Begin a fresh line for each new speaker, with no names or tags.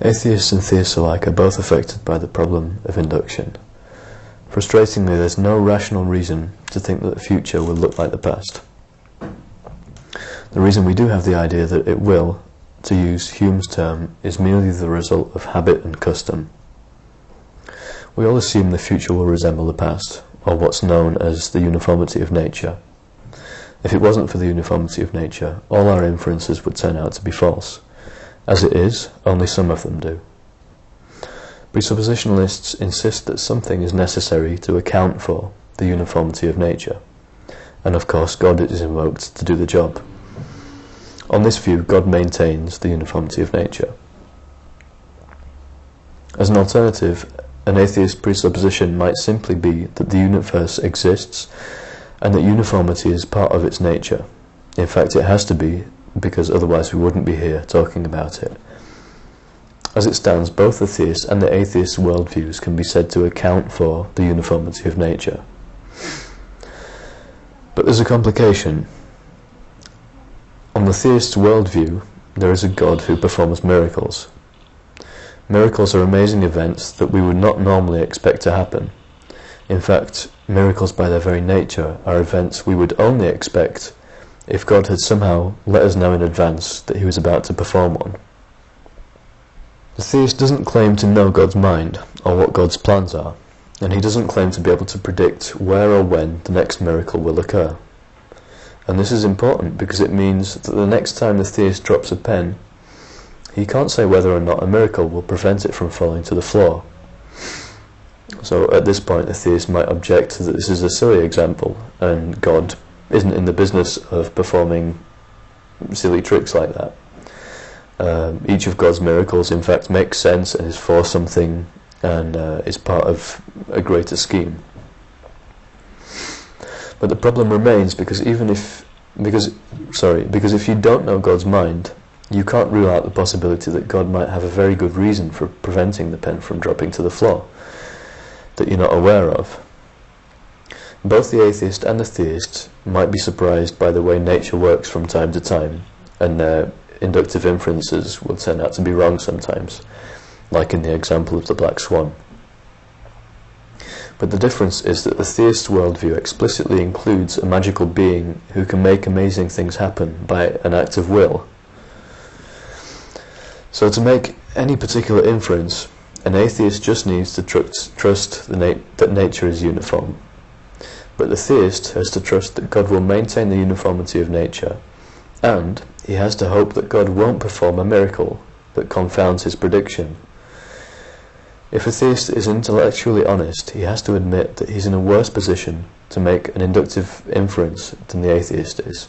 Atheists and theists alike are both affected by the problem of induction. Frustratingly, there's no rational reason to think that the future will look like the past. The reason we do have the idea that it will, to use Hume's term, is merely the result of habit and custom. We all assume the future will resemble the past, or what's known as the uniformity of nature. If it wasn't for the uniformity of nature, all our inferences would turn out to be false. As it is, only some of them do. Presuppositionalists insist that something is necessary to account for the uniformity of nature, and of course God is invoked to do the job. On this view, God maintains the uniformity of nature. As an alternative, an atheist presupposition might simply be that the universe exists and that uniformity is part of its nature. In fact, it has to be, because otherwise we wouldn't be here talking about it. As it stands, both the theist and the atheist worldviews can be said to account for the uniformity of nature. But there's a complication. On the theist's worldview, there is a God who performs miracles. Miracles are amazing events that we would not normally expect to happen. In fact, miracles by their very nature are events we would only expect if God had somehow let us know in advance that he was about to perform one. The theist doesn't claim to know God's mind or what God's plans are, and he doesn't claim to be able to predict where or when the next miracle will occur. And this is important because it means that the next time the theist drops a pen, he can't say whether or not a miracle will prevent it from falling to the floor. So at this point the theist might object that this is a silly example and God isn't in the business of performing silly tricks like that. Each of God's miracles in fact makes sense and is for something and is part of a greater scheme. But the problem remains because if you don't know God's mind, you can't rule out the possibility that God might have a very good reason for preventing the pen from dropping to the floor that you're not aware of. Both the atheist and the theist might be surprised by the way nature works from time to time, and their inductive inferences will turn out to be wrong sometimes, like in the example of the black swan. But the difference is that the theist worldview explicitly includes a magical being who can make amazing things happen by an act of will. So to make any particular inference, an atheist just needs to trust that nature is uniform. But the theist has to trust that God will maintain the uniformity of nature, and he has to hope that God won't perform a miracle that confounds his prediction. If a theist is intellectually honest, he has to admit that he's in a worse position to make an inductive inference than the atheist is.